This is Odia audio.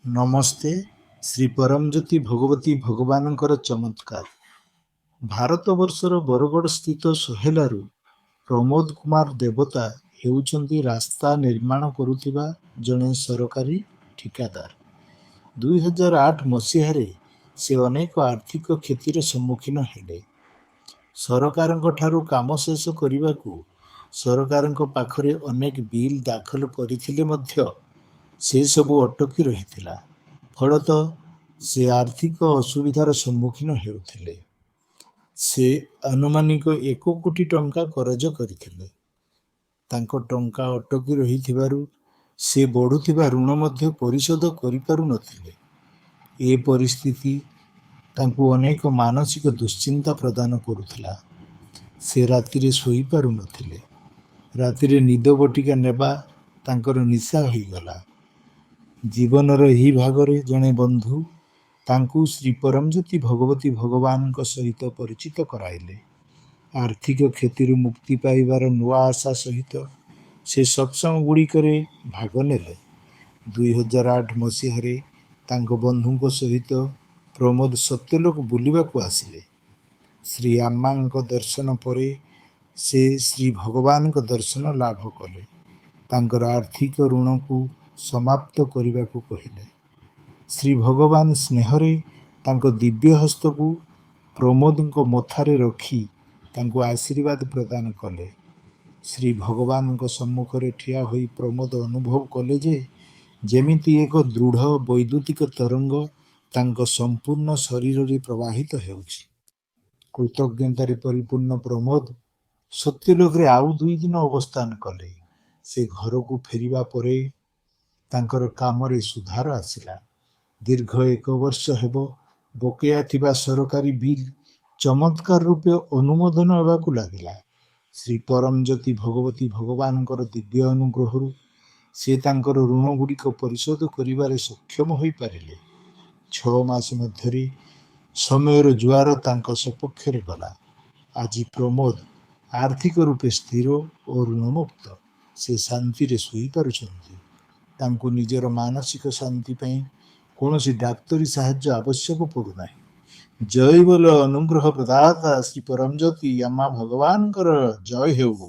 ନମସ୍ତେ। ଶ୍ରୀ ପରମଜ୍ୟୋତି ଭଗବତୀ ଭଗବାନଙ୍କର ଚମତ୍କାର। ଭାରତବର୍ଷର ବରଗଡ଼ ସ୍ଥିତ ସୋହେଲାରୁ ପ୍ରମୋଦ କୁମାର ଦେବତା ହେଉଛନ୍ତି ରାସ୍ତା ନିର୍ମାଣ କରୁଥିବା ଜଣେ ସରକାରୀ ଠିକାଦାର। 2008 ମସିହାରେ ସେ ଅନେକ ଆର୍ଥିକ କ୍ଷତିର ସମ୍ମୁଖୀନ ହେଲେ। ସରକାରଙ୍କ ଠାରୁ କାମ ଶେଷ କରିବାକୁ ସରକାରଙ୍କ ପାଖରେ ଅନେକ ବିଲ୍ ଦାଖଲ କରିଥିଲେ ମଧ୍ୟ ସେସବୁ ଅଟକି ରହିଥିଲା। ଫଳତଃ ସେ ଆର୍ଥିକ ଅସୁବିଧାର ସମ୍ମୁଖୀନ ହେଉଥିଲେ। ସେ ଆନୁମାନିକ 1 କୋଟି ଟଙ୍କା କରଜ କରିଥିଲେ। ତାଙ୍କ ଟଙ୍କା ଅଟକି ରହିଥିବାରୁ ସେ ବଢ଼ୁଥିବା ଋଣ ମଧ୍ୟ ପରିଶୋଧ କରିପାରୁନଥିଲେ। ଏ ପରିସ୍ଥିତି ତାଙ୍କୁ ଅନେକ ମାନସିକ ଦୁଶ୍ଚିନ୍ତା ପ୍ରଦାନ କରୁଥିଲା। ସେ ରାତିରେ ଶୋଇପାରୁନଥିଲେ। ରାତିରେ ନିଦ ବଟିକା ନେବା ତାଙ୍କର ନିଶା ହୋଇଗଲା। ଜୀବନର ଏହି ଭାଗରେ ଜଣେ ବନ୍ଧୁ ତାଙ୍କୁ ଶ୍ରୀ ପରମଜ୍ୟୋତି ଭଗବତୀ ଭଗବାନଙ୍କ ସହିତ ପରିଚିତ କରାଇଲେ। ଆର୍ଥିକ କ୍ଷତିରୁ ମୁକ୍ତି ପାଇବାର ନୂଆ ଆଶା ସହିତ ସେ ସତ୍ସଙ୍ଗ ଗୁଡ଼ିକରେ ଭାଗ ନେଲେ। 2008 ମସିହାରେ ତାଙ୍କ ବନ୍ଧୁଙ୍କ ସହିତ ପ୍ରମୋଦ ସତ୍ୟଲୋକ ବୁଲିବାକୁ ଆସିଲେ। ଶ୍ରୀ ଆମ୍ମାଙ୍କ ଦର୍ଶନ ପରେ ସେ ଶ୍ରୀ ଭଗବାନଙ୍କ ଦର୍ଶନ ଲାଭ କଲେ। ତାଙ୍କର ଆର୍ଥିକ ଋଣକୁ ସମାପ୍ତ କରିବାକୁ କହିଲେ। ଶ୍ରୀ ଭଗବାନ ସ୍ନେହରେ ତାଙ୍କ ଦିବ୍ୟ ହସ୍ତକୁ ପ୍ରମୋଦଙ୍କ ମଥାରେ ରଖି ତାଙ୍କୁ ଆଶୀର୍ବାଦ ପ୍ରଦାନ କଲେ। ଶ୍ରୀ ଭଗବାନଙ୍କ ସମ୍ମୁଖରେ ଠିଆ ହୋଇ ପ୍ରମୋଦ ଅନୁଭବ କଲେ ଯେ ଯେମିତି ଏକ ଦୃଢ଼ ବୈଦ୍ୟୁତିକ ତରଙ୍ଗ ତାଙ୍କ ସମ୍ପୂର୍ଣ୍ଣ ଶରୀରରେ ପ୍ରବାହିତ ହେଉଛି। କୃତଜ୍ଞତାରେ ପରିପୂର୍ଣ୍ଣ ପ୍ରମୋଦ ସତ୍ୟଲୋକରେ ଆଉ 2 ଦିନ ଅବସ୍ଥାନ କଲେ। ସେ ଘରକୁ ଫେରିବା ପରେ ତାଙ୍କର କାମରେ ସୁଧାର ଆସିଲା। ଦୀର୍ଘ 1 ବର୍ଷ ହେବ ବକେୟା ଥିବା ସରକାରୀ ବିଲ୍ ଚମତ୍କାର ରୂପେ ଅନୁମୋଦନ ହେବାକୁ ଲାଗିଲା। ଶ୍ରୀ ପରମଜ୍ୟୋତି ଭଗବତୀ ଭଗବାନଙ୍କର ଦିବ୍ୟ ଅନୁଗ୍ରହରୁ ସେ ତାଙ୍କର ଋଣ ଗୁଡ଼ିକ ପରିଶୋଧ କରିବାରେ ସକ୍ଷମ ହୋଇପାରିଲେ। 6 ମାସ ମଧ୍ୟରେ ସମୟର ଜୁଆର ତାଙ୍କ ସପକ୍ଷରେ ଗଲା। ଆଜି ପ୍ରମୋଦ ଆର୍ଥିକ ରୂପେ ସ୍ଥିର ଓ ଋଣମୁକ୍ତ। ସେ ଶାନ୍ତିରେ ଶୋଇପାରୁଛନ୍ତି। ତାଙ୍କୁ ନିଜର ମାନସିକ ଶାନ୍ତି ପାଇଁ କୌଣସି ଡାକ୍ତରୀ ସାହାଯ୍ୟ ଆବଶ୍ୟକ ପଡ଼ୁନାହିଁ। ଜୟ ବୋଲ ଅନୁଗ୍ରହ ପ୍ରଦାତା ଶ୍ରୀ ପରମଜ୍ୟୋତି ଆମ୍ମା ଭଗବାନଙ୍କର ଜୟ ହେଉ।